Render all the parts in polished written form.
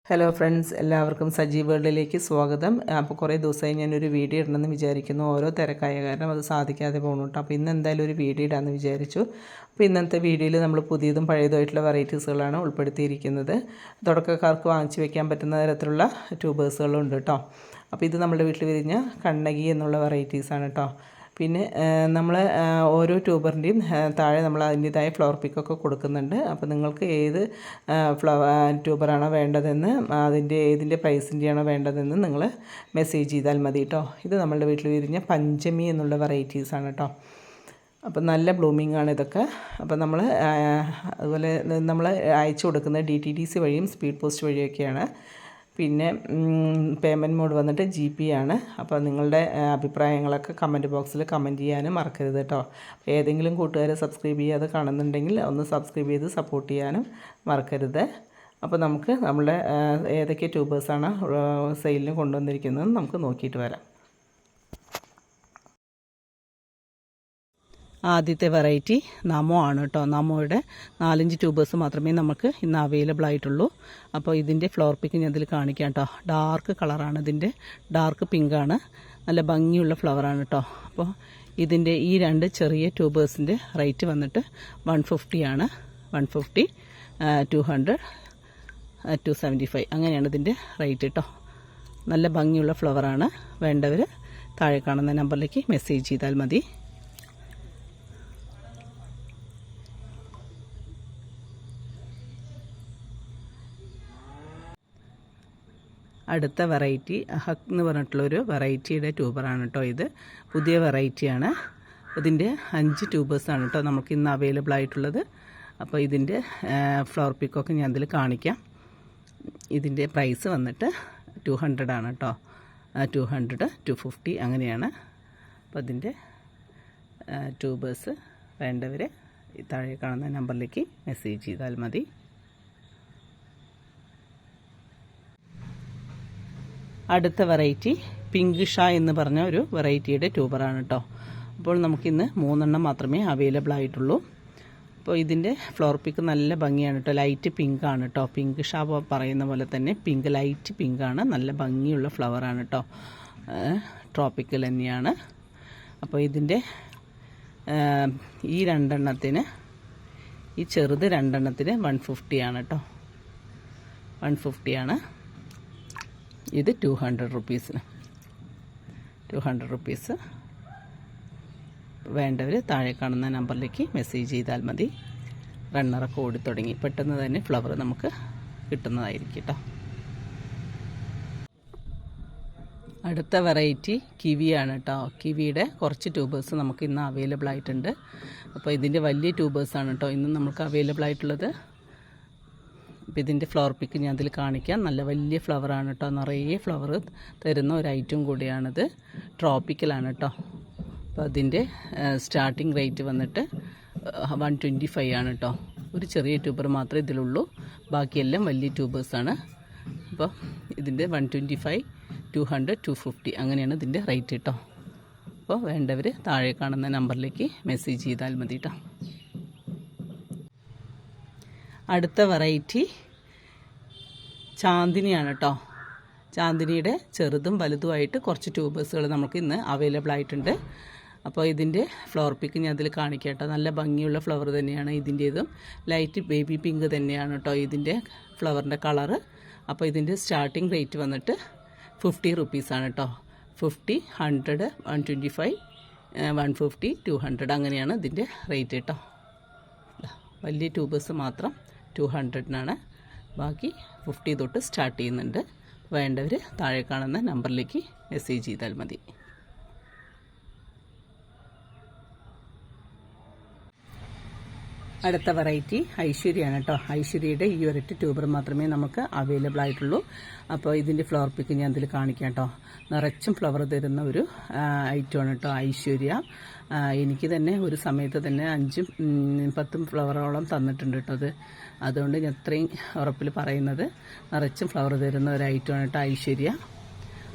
Hello friends, എല്ലാവർക്കും സജീവ് വേൾഡിലേക്ക് സ്വാഗതം. അപ്പോൾ കുറേ ദിവസമായി ഞാനൊരു വീഡിയോ ഇടണമെന്ന് വിചാരിക്കുന്നു. ഓരോ തിരക്കായ കാരണം അത് സാധിക്കാതെ പോകുന്നു കേട്ടോ. അപ്പോൾ ഇന്ന് എന്തായാലും ഒരു വീഡിയോ ഇടാമെന്ന് വിചാരിച്ചു. അപ്പോൾ ഇന്നത്തെ വീഡിയോയിൽ നമ്മൾ പുതിയതും പഴയതുമായിട്ടുള്ള വെറൈറ്റീസുകളാണ് ഉൾപ്പെടുത്തിയിരിക്കുന്നത്. തുടക്കക്കാർക്ക് വാങ്ങിച്ചു വെക്കാൻ പറ്റുന്ന തരത്തിലുള്ള ട്യൂബേഴ്സുകളുണ്ട് കേട്ടോ. അപ്പോൾ ഇത് നമ്മുടെ വീട്ടിൽ വിരിഞ്ഞ കണ്ണകി എന്നുള്ള വെറൈറ്റീസാണ് കേട്ടോ. പിന്നെ നമ്മൾ ഓരോ ട്യൂബറിൻ്റെയും താഴെ നമ്മൾ അതിൻ്റേതായ ഫ്ലവർ പിക്കൊക്കെ കൊടുക്കുന്നുണ്ട്. അപ്പോൾ നിങ്ങൾക്ക് ഏത് ട്യൂബറാണോ വേണ്ടതെന്ന് ഏതിൻ്റെ പ്രൈസിൻ്റെയാണോ വേണ്ടതെന്ന് നിങ്ങൾ മെസ്സേജ് ചെയ്താൽ മതി കേട്ടോ. ഇത് നമ്മളുടെ വീട്ടിൽ വിരിഞ്ഞ പഞ്ചമി എന്നുള്ള വെറൈറ്റീസാണ് കേട്ടോ. അപ്പം നല്ല ബ്ലൂമിംഗ് ആണ് ഇതൊക്കെ. അപ്പോൾ നമ്മൾ അതുപോലെ നമ്മൾ അയച്ചു കൊടുക്കുന്നത് DTDC വഴിയും സ്പീഡ് പോസ്റ്റ് വഴിയൊക്കെയാണ്. പിന്നെ പേയ്മെൻറ്റ് മോഡ് വന്നിട്ട് GP ആണ്. അപ്പോൾ നിങ്ങളുടെ അഭിപ്രായങ്ങളൊക്കെ കമൻറ്റ് ബോക്സിൽ കമൻറ്റ് ചെയ്യാനും മറക്കരുത് കേട്ടോ. ഏതെങ്കിലും കൂട്ടുകാരെ സബ്സ്ക്രൈബ് ചെയ്യാതെ കാണുന്നുണ്ടെങ്കിൽ ഒന്ന് സബ്സ്ക്രൈബ് ചെയ്ത് സപ്പോർട്ട് ചെയ്യാനും മറക്കരുത്. അപ്പോൾ നമുക്ക് നമ്മുടെ ഏതൊക്കെ ട്യൂബേഴ്സാണ് സെയിലിന് കൊണ്ടുവന്നിരിക്കുന്നത് നമുക്ക് നോക്കിയിട്ട് വരാം. ആദ്യത്തെ വെറൈറ്റി നമോ ആണ് കേട്ടോ. നമോയുടെ 4-5 ട്യൂബേഴ്സ് മാത്രമേ നമുക്ക് ഇന്ന് അവൈലബിൾ ആയിട്ടുള്ളൂ. അപ്പോൾ ഇതിൻ്റെ ഫ്ലവർ പിക്ക് ഞാൻ ഇതിൽ കാണിക്കാം കേട്ടോ. ഡാർക്ക് കളറാണ്, ഇതിൻ്റെ ഡാർക്ക് പിങ്കാണ്, നല്ല ഭംഗിയുള്ള ഫ്ലവറാണ് കേട്ടോ. അപ്പോൾ ഇതിൻ്റെ ഈ 2 ചെറിയ ട്യൂബേഴ്സിൻ്റെ റേറ്റ് വന്നിട്ട് 150 ആണ്. 150, 200, 275 അങ്ങനെയാണ് ഇതിൻ്റെ റേറ്റ് കേട്ടോ. നല്ല ഭംഗിയുള്ള ഫ്ലവറാണ്. വേണ്ടവർ താഴെ കാണുന്ന നമ്പറിലേക്ക് മെസ്സേജ് ചെയ്താൽ മതി. അടുത്ത വെറൈറ്റി ഹക്ക് എന്ന് പറഞ്ഞിട്ടുള്ളൊരു വെറൈറ്റിയുടെ ട്യൂബറാണ് കേട്ടോ. ഇത് പുതിയ വെറൈറ്റിയാണ്. ഇതിൻ്റെ 5 ട്യൂബേഴ്സാണ് കേട്ടോ നമുക്ക് ഇന്ന് അവൈലബിൾ ആയിട്ടുള്ളത്. അപ്പോൾ ഇതിൻ്റെ ഫ്ലവർ പിക്കൊക്കെ ഞാൻ ഇതിൽ കാണിക്കാം. ഇതിൻ്റെ പ്രൈസ് വന്നിട്ട് 200 ആണ് കേട്ടോ. 200, 250 അങ്ങനെയാണ്. അപ്പോൾ ഇതിൻ്റെ ട്യൂബേഴ്സ് വേണ്ടവർ താഴെ കാണുന്ന നമ്പറിലേക്ക് മെസ്സേജ് ചെയ്താൽ മതി. അടുത്ത വെറൈറ്റി പിങ്ക് ഷാ എന്ന് പറഞ്ഞ ഒരു വെറൈറ്റിയുടെ ട്യൂബറാണ് കേട്ടോ. അപ്പോൾ നമുക്കിന്ന് 3 മാത്രമേ അവൈലബിൾ ആയിട്ടുള്ളൂ. അപ്പോൾ ഇതിൻ്റെ ഫ്ലവർ പിക്ക് നല്ല ഭംഗിയാണ് കേട്ടോ. ലൈറ്റ് പിങ്ക് ആണ് കേട്ടോ. പിങ്ക് ഷാ പറയുന്ന പോലെ തന്നെ പിങ്ക് ലൈറ്റ് പിങ്കാണ്. നല്ല ഭംഗിയുള്ള ഫ്ലവറാണ് കേട്ടോ. ട്രോപ്പിക്കൽ തന്നെയാണ്. അപ്പോൾ ഇതിൻ്റെ ഈ 2 ഈ ചെറുത് 2 150 ആണ് കേട്ടോ. 150 ആണ്. ഇത് 200 റുപ്പീസിന്. 200 റുപ്പീസ്. വേണ്ടവർ താഴെ കാണുന്ന നമ്പറിലേക്ക് മെസ്സേജ് ചെയ്താൽ മതി. റണ്ണറൊക്കെ ഓടി തുടങ്ങി. പെട്ടെന്ന് തന്നെ ഫ്ലവർ നമുക്ക് കിട്ടുന്നതായിരിക്കും കേട്ടോ. അടുത്ത വെറൈറ്റി കിവിയാണ് കേട്ടോ. കിവിയുടെ കുറച്ച് ട്യൂബേഴ്സ് നമുക്ക് ഇന്ന് അവൈലബിൾ ആയിട്ടുണ്ട്. അപ്പോൾ ഇതിൻ്റെ വലിയ ട്യൂബേഴ്സാണ് കേട്ടോ ഇന്ന് നമുക്ക് അവൈലബിൾ ആയിട്ടുള്ളത്. അപ്പോൾ ഇതിൻ്റെ ഫ്ലവർ പിക്ക് ഞാൻ അതിൽ കാണിക്കാം. നല്ല വലിയ ഫ്ലവറാണ് കേട്ടോ. നിറയെ ഫ്ലവർ തരുന്ന ഒരു ഐറ്റം കൂടിയാണിത്. ട്രോപ്പിക്കലാണ് കേട്ടോ. അപ്പോൾ അതിൻ്റെ സ്റ്റാർട്ടിംഗ് റേറ്റ് വന്നിട്ട് 125 ആണ് കേട്ടോ. ഒരു ചെറിയ ട്യൂബർ മാത്രമേ ഇതിലുള്ളൂ. ബാക്കിയെല്ലാം വലിയ ട്യൂബേഴ്സാണ്. അപ്പോൾ ഇതിൻ്റെ 125, 200, 250 അങ്ങനെയാണ് ഇതിൻ്റെ റേറ്റ് കേട്ടോ. അപ്പോൾ വേണ്ടവർ താഴെ കാണുന്ന നമ്പറിലേക്ക് മെസ്സേജ് ചെയ്താൽ മതി കേട്ടോ. അടുത്ത വെറൈറ്റി ചാന്ദിനിയാണ് കേട്ടോ. ചാന്ദിനിയുടെ ചെറുതും വലുതുമായിട്ട് കുറച്ച് ട്യൂബേഴ്സുകൾ നമുക്ക് ഇന്ന് അവൈലബിൾ ആയിട്ടുണ്ട്. അപ്പോൾ ഇതിൻ്റെ ഫ്ലവർ പിക്ക് ഞാൻ അതിൽ കാണിക്കാം കേട്ടോ. നല്ല ഭംഗിയുള്ള ഫ്ലവർ തന്നെയാണ് ഇതിൻ്റേതും. ലൈറ്റ് ബേബി പിങ്ക് തന്നെയാണ് കേട്ടോ ഇതിൻ്റെ ഫ്ലവറിൻ്റെ കളറ്. അപ്പോൾ ഇതിൻ്റെ സ്റ്റാർട്ടിംഗ് റേറ്റ് വന്നിട്ട് 50 റുപ്പീസാണ് കേട്ടോ. 50, 100, 125, 150, 200 അങ്ങനെയാണ് ഇതിൻ്റെ റേറ്റ് കേട്ടോ. വലിയ ട്യൂബേഴ്സ് മാത്രം 200-നാണ്. ബാക്കി 50 തൊട്ട് സ്റ്റാർട്ട് ചെയ്യുന്നുണ്ട്. വേണ്ടവർ താഴെ കാണുന്ന നമ്പറിലേക്ക് മെസ്സേജ് ചെയ്താൽ മതി. അടുത്ത വെറൈറ്റി ഐശ്വര്യയാണ് കേട്ടോ. ഐശ്വര്യയുടെ ഈ ഒരൊറ്റ ട്യൂബർ മാത്രമേ നമുക്ക് അവൈലബിൾ ആയിട്ടുള്ളൂ. അപ്പോൾ ഇതിൻ്റെ ഫ്ലവർ പിക്ക് ഞാൻ ഇതിൽ കാണിക്കാം കേട്ടോ. നിറച്ചും ഫ്ലവർ തരുന്ന ഒരു ഐറ്റമാണ് കേട്ടോ ഐശ്വര്യ. എനിക്ക് തന്നെ ഒരു സമയത്ത് തന്നെ 5ഉം 10ഉം ഫ്ലവറോളം തന്നിട്ടുണ്ട് കേട്ടോ അത്. അതുകൊണ്ട് ഞാൻ അത്രയും ഉറപ്പിൽ പറയുന്നത് നിറച്ചും ഫ്ലവർ തരുന്ന ഒരു ഐറ്റമാണ് കേട്ടോ ഐശ്വര്യ.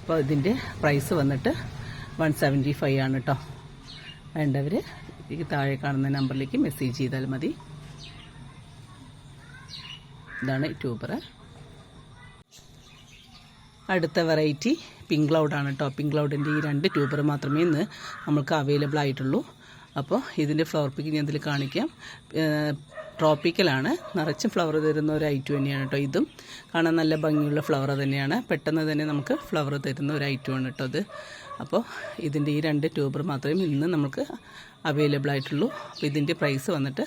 അപ്പോൾ ഇതിൻ്റെ പ്രൈസ് വന്നിട്ട് 175 ആണ് കേട്ടോ. വേണ്ടവർ ഈ താഴെ കാണുന്ന നമ്പറിലേക്ക് മെസ്സേജ് ചെയ്താൽ മതി. ഇതാണ് ട്യൂബർ. അടുത്ത വെറൈറ്റി പിങ്ക് ക്ലൗഡാണ് കേട്ടോ. പിങ്ക് ക്ലൗഡിൻ്റെ ഈ 2 ട്യൂബർ മാത്രമേ ഇന്ന് നമുക്ക് അവൈലബിൾ ആയിട്ടുള്ളൂ. അപ്പോൾ ഇതിൻ്റെ ഫ്ലവർ പിക്ക് ഞാൻ ഇതിൽ കാണിക്കാം. ട്രോപ്പിക്കലാണ്, നിറച്ചും ഫ്ലവർ തരുന്ന ഒരു ഐറ്റം തന്നെയാണ് കേട്ടോ. ഇതും കാണാൻ നല്ല ഭംഗിയുള്ള ഫ്ലവർ തന്നെയാണ്, പെട്ടെന്ന് തന്നെ നമുക്ക് ഫ്ലവർ തരുന്ന ഒരു ഐറ്റമാണ് കേട്ടോ ഇത്. അപ്പോൾ ഇതിൻ്റെ ഈ 2 ട്യൂബർ മാത്രമേ ഇന്ന് നമുക്ക് അവൈലബിൾ ആയിട്ടുള്ളൂ. അപ്പോൾ ഇതിൻ്റെ പ്രൈസ് വന്നിട്ട്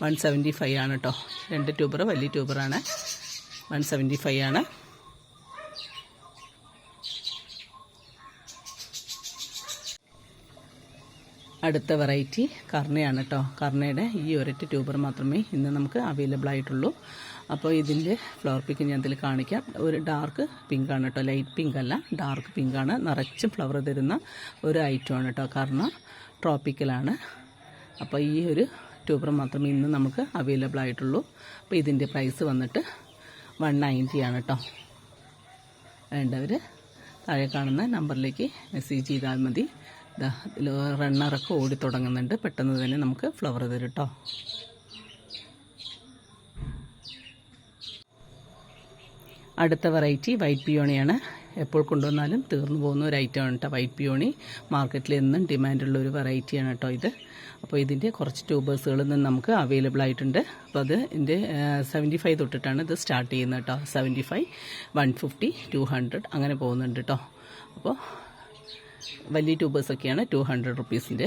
175 ആണ് കേട്ടോ. 2 ട്യൂബർ വലിയ ട്യൂബറാണ്, 175 ആണ്. അടുത്ത വെറൈറ്റി കർണയാണ് കേട്ടോ. കർണയുടെ ഈ ഒരൊറ്റ ട്യൂബർ മാത്രമേ ഇന്ന് നമുക്ക് അവൈലബിൾ ആയിട്ടുള്ളൂ. അപ്പോൾ ഇതിൻ്റെ ഫ്ലവർ പിക്ക് ഞാൻ ഇതിൽ കാണിക്കാം. ഒരു ഡാർക്ക് പിങ്കാണ് കേട്ടോ, ലൈറ്റ് പിങ്ക് അല്ല, ഡാർക്ക് പിങ്കാണ്. നിറച്ചും ഫ്ലവർ തരുന്ന ഒരു ഐറ്റമാണ് കേട്ടോ. കർണ ട്രോപ്പിക്കലാണ്. അപ്പോൾ ഈ ഒരു ട്യൂബർ മാത്രമേ ഇന്ന് നമുക്ക് അവൈലബിൾ ആയിട്ടുള്ളൂ. അപ്പോൾ ഇതിൻ്റെ പ്രൈസ് വന്നിട്ട് 190 ആണ് കേട്ടോ. വേണ്ടവർ താഴെ കാണുന്ന നമ്പറിലേക്ക് മെസ്സേജ് ചെയ്താൽ മതി. റണ്ണറൊക്കെ ഓടി തുടങ്ങുന്നുണ്ട്, പെട്ടെന്ന് തന്നെ നമുക്ക് ഫ്ലവർ തരും കേട്ടോ. അടുത്ത വെറൈറ്റി വൈറ്റ് പിയോണിയാണ്. എപ്പോൾ കൊണ്ടുവന്നാലും തീർന്നു പോകുന്ന ഒരു ഐറ്റമാണ് കേട്ടോ. വൈറ്റ് പിയോണി മാർക്കറ്റിൽ എന്നും ഡിമാൻഡുള്ള ഒരു വെറൈറ്റിയാണ് കേട്ടോ ഇത്. അപ്പോൾ ഇതിൻ്റെ കുറച്ച് ട്യൂബേഴ്സുകൾ നമുക്ക് അവൈലബിൾ ആയിട്ടുണ്ട്. അപ്പോൾ അത് ഇതിൻ്റെ 75 തൊട്ടിട്ടാണ് ഇത് സ്റ്റാർട്ട് ചെയ്യുന്നത് കേട്ടോ. 75, 150, 200 അങ്ങനെ പോകുന്നുണ്ട് കേട്ടോ. അപ്പോൾ വലിയ ട്യൂബേഴ്സൊക്കെയാണ് 200 റുപ്പീസിൻ്റെ.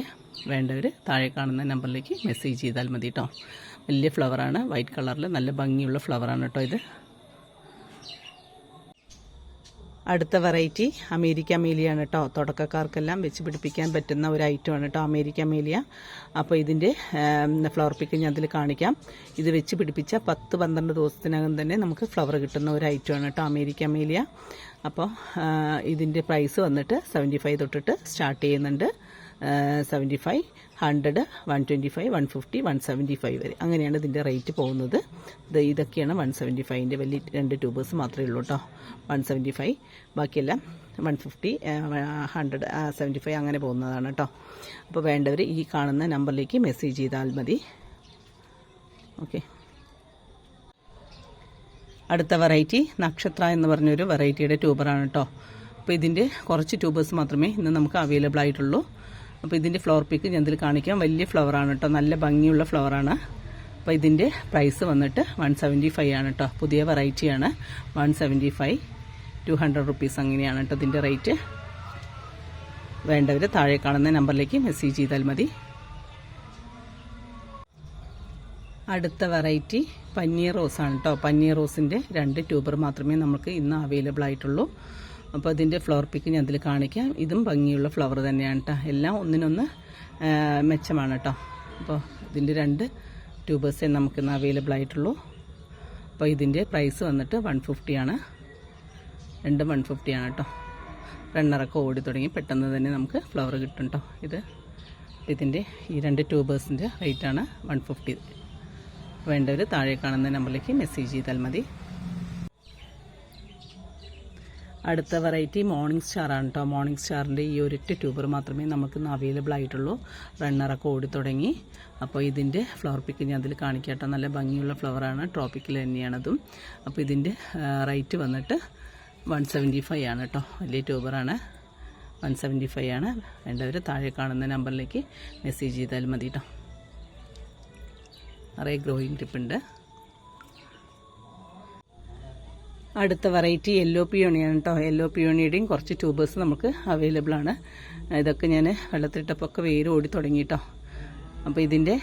വേണ്ടവർ താഴെ കാണുന്ന നമ്പറിലേക്ക് മെസ്സേജ് ചെയ്താൽ മതി കേട്ടോ. വലിയ ഫ്ലവറാണ്, വൈറ്റ് കളറിൽ നല്ല ഭംഗിയുള്ള ഫ്ലവറാണ് കേട്ടോ ഇത്. അടുത്ത വെറൈറ്റി അമേരിക്ക മേലിയാണ് കേട്ടോ. തുടക്കക്കാർക്കെല്ലാം വെച്ച് പിടിപ്പിക്കാൻ പറ്റുന്ന ഒരു ഐറ്റമാണ് കേട്ടോ അമേരിക്ക മേലിയ. അപ്പോൾ ഇതിൻ്റെ ഫ്ലവർ പിക്ക് ഞാൻ അതിൽ കാണിക്കാം. ഇത് വെച്ച് പിടിപ്പിച്ച 10-12 ദിവസത്തിനകം തന്നെ നമുക്ക് ഫ്ലവർ കിട്ടുന്ന ഒരു ഐറ്റമാണ് കേട്ടോ അമേരിക്ക മേലിയ. അപ്പോൾ ഇതിൻ്റെ പ്രൈസ് വന്നിട്ട് 75 തൊട്ടിട്ട് സ്റ്റാർട്ട് ചെയ്യുന്നുണ്ട്. 75, 100, 125, 150, 175 വരെ അങ്ങനെയാണ് ഇതിൻ്റെ റേറ്റ് പോകുന്നത്. ഇതൊക്കെയാണ് 175ൻ്റെ വലിയ 2 ട്യൂബേഴ്സ് മാത്രമേ ഉള്ളൂ കേട്ടോ. 175, ബാക്കിയെല്ലാം 150, 100, 75 അങ്ങനെ പോകുന്നതാണ് കേട്ടോ. അപ്പോൾ വേണ്ടവർ ഈ കാണുന്ന നമ്പറിലേക്ക് മെസ്സേജ് ചെയ്താൽ മതി. ഓക്കെ. അടുത്ത വെറൈറ്റി നക്ഷത്ര എന്ന് പറഞ്ഞൊരു വെറൈറ്റിയുടെ ട്യൂബറാണ് കേട്ടോ. അപ്പോൾ ഇതിൻ്റെ കുറച്ച് ട്യൂബേഴ്സ് മാത്രമേ ഇന്ന് നമുക്ക് അവൈലബിൾ ആയിട്ടുള്ളൂ. അപ്പോൾ ഇതിൻ്റെ ഫ്ലവർ പിക്ക് ഞാൻ ഇതിൽ കാണിക്കാം. വലിയ ഫ്ലവറാണ് കേട്ടോ, നല്ല ഭംഗിയുള്ള ഫ്ലവറാണ്. അപ്പോൾ ഇതിൻ്റെ പ്രൈസ് വന്നിട്ട് 175 ആണ് കേട്ടോ. പുതിയ വെറൈറ്റിയാണ്. 175, 200 റുപ്പീസ് അങ്ങനെയാണ് കേട്ടോ ഇതിൻ്റെ റേറ്റ്. വേണ്ടവർ താഴെ കാണുന്ന നമ്പറിലേക്ക് മെസ്സേജ് ചെയ്താൽ മതി. അടുത്ത വെറൈറ്റി പനീർ റോസാണ് കേട്ടോ. പനീർ റോസിൻ്റെ 2 ട്യൂബർ മാത്രമേ നമുക്ക് ഇന്ന് അവൈലബിൾ ആയിട്ടുള്ളൂ. അപ്പോൾ അതിൻ്റെ ഫ്ലവർ പിക്ക് ഞാൻ അതിൽ കാണിക്കാം. ഇതും ഭംഗിയുള്ള ഫ്ലവർ തന്നെയാണ് കേട്ടോ. എല്ലാം ഒന്നിനൊന്ന് മെച്ചമാണ് കേട്ടോ. അപ്പോൾ ഇതിൻ്റെ 2 ട്യൂബേഴ്സേ നമുക്കിന്ന് അവൈലബിൾ ആയിട്ടുള്ളൂ. അപ്പോൾ ഇതിൻ്റെ പ്രൈസ് വന്നിട്ട് 150 ആണ്. 2 150 ആണ് കേട്ടോ. റണ്ണറൊക്കെ ഓടി തുടങ്ങി, പെട്ടെന്ന് തന്നെ നമുക്ക് ഫ്ലവർ കിട്ടും കേട്ടോ. ഇതിൻ്റെ ഈ 2 ട്യൂബേഴ്സിൻ്റെ റേറ്റാണ് 150. വേണ്ടവർ താഴെ കാണുന്ന നമ്പറിലേക്ക് മെസ്സേജ് ചെയ്താൽ മതി. അടുത്ത വെറൈറ്റി മോർണിംഗ് സ്റ്റാറാണ് കേട്ടോ. മോർണിംഗ് സ്റ്റാറിൻ്റെ ഈ ഒരൊറ്റ ട്യൂബർ മാത്രമേ നമുക്കിന്ന് അവൈലബിൾ ആയിട്ടുള്ളൂ. റണ്ണറൊക്കെ ഓടി തുടങ്ങി. അപ്പോൾ ഇതിൻ്റെ ഫ്ലവർ പിക്ക് ഞാൻ അതിൽ കാണിക്കാം കേട്ടോ. നല്ല ഭംഗിയുള്ള ഫ്ലവറാണ്, ട്രോപ്പിക്കൽ തന്നെയാണതും. അപ്പോൾ ഇതിൻ്റെ റേറ്റ് വന്നിട്ട് 175 ആണ് കേട്ടോ. വലിയ ട്യൂബറാണ്, 175 ആണ്. വേണ്ടവർ താഴെ കാണുന്ന നമ്പറിലേക്ക് മെസ്സേജ് ചെയ്താൽ മതി കേട്ടോ. നിറയെ ഗ്രോയിങ് ടിപ്പുണ്ട്. അടുത്ത വെറൈറ്റി യെല്ലോ പിയോണിയാണ് കേട്ടോ. യെല്ലോ പിയോണിയുടെയും കുറച്ച് ട്യൂബേഴ്സ് നമുക്ക് അവൈലബിൾ ആണ്. ഇതൊക്കെ ഞാൻ വെള്ളത്തിലിട്ടപ്പോൾ ഒക്കെ വേര് ഓടി തുടങ്ങി കേട്ടോ. അപ്പോൾ ഇതിൻ്റെ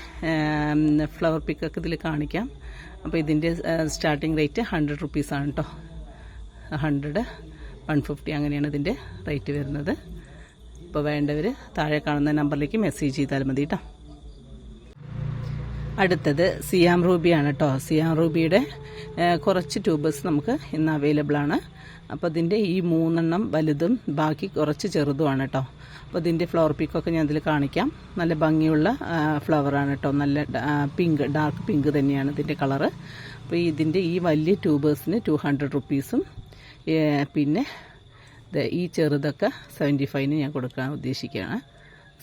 ഫ്ലവർ പിക്കൊക്കെ ഇതിൽ കാണിക്കാം. അപ്പോൾ ഇതിൻ്റെ സ്റ്റാർട്ടിംഗ് റേറ്റ് 100 റുപ്പീസാണ് കേട്ടോ. 100, 150 അങ്ങനെയാണ് ഇതിൻ്റെ റേറ്റ് വരുന്നത്. അപ്പോൾ വേണ്ടവർ താഴെ കാണുന്ന നമ്പറിലേക്ക് മെസ്സേജ് ചെയ്താൽ മതി കേട്ടോ. അടുത്തത് സിയാം റൂബിയാണ് കേട്ടോ. സിയാം റൂബിയുടെ കുറച്ച് ട്യൂബേഴ്സ് നമുക്ക് ഇന്ന് അവൈലബിൾ ആണ്. അപ്പോൾ ഇതിൻ്റെ ഈ 3 വലുതും ബാക്കി കുറച്ച് ചെറുതുമാണ് കേട്ടോ. അപ്പോൾ ഇതിൻ്റെ ഫ്ലവർ പിക്കൊക്കെ ഞാൻ ഇതിൽ കാണിക്കാം. നല്ല ഭംഗിയുള്ള ഫ്ലവറാണ് കേട്ടോ. നല്ല പിങ്ക്, ഡാർക്ക് പിങ്ക് തന്നെയാണ് ഇതിൻ്റെ കളറ്. അപ്പോൾ ഇതിൻ്റെ ഈ വലിയ ട്യൂബേഴ്സിന് 200 റുപ്പീസും പിന്നെ ഈ ചെറുതൊക്കെ 75 ഞാൻ കൊടുക്കാൻ ഉദ്ദേശിക്കുകയാണ്.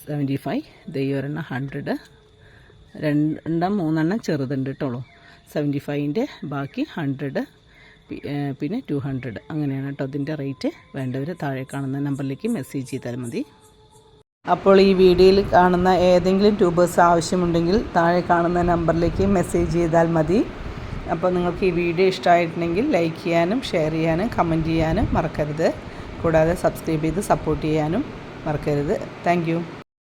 75, ഈ ഒരെണ്ണം 100, 2-3 ചെറുതുണ്ട് കേട്ടോളൂ. 75ൻ്റെ ബാക്കി 100 പിന്നെ 200 അങ്ങനെയാണ് കേട്ടോ അതിൻ്റെ റേറ്റ്. വേണ്ടവർ താഴെ കാണുന്ന നമ്പറിലേക്ക് മെസ്സേജ് ചെയ്താൽ മതി. അപ്പോൾ ഈ വീഡിയോയിൽ കാണുന്ന ഏതെങ്കിലും ട്യൂബേഴ്സ് ആവശ്യമുണ്ടെങ്കിൽ താഴെ കാണുന്ന നമ്പറിലേക്ക് മെസ്സേജ് ചെയ്താൽ മതി. അപ്പോൾ നിങ്ങൾക്ക് ഈ വീഡിയോ ഇഷ്ടമായിട്ടുണ്ടെങ്കിൽ ലൈക്ക് ചെയ്യാനും ഷെയർ ചെയ്യാനും കമൻറ്റ് ചെയ്യാനും മറക്കരുത്. കൂടാതെ സബ്സ്ക്രൈബ് ചെയ്ത് സപ്പോർട്ട് ചെയ്യാനും മറക്കരുത്. താങ്ക്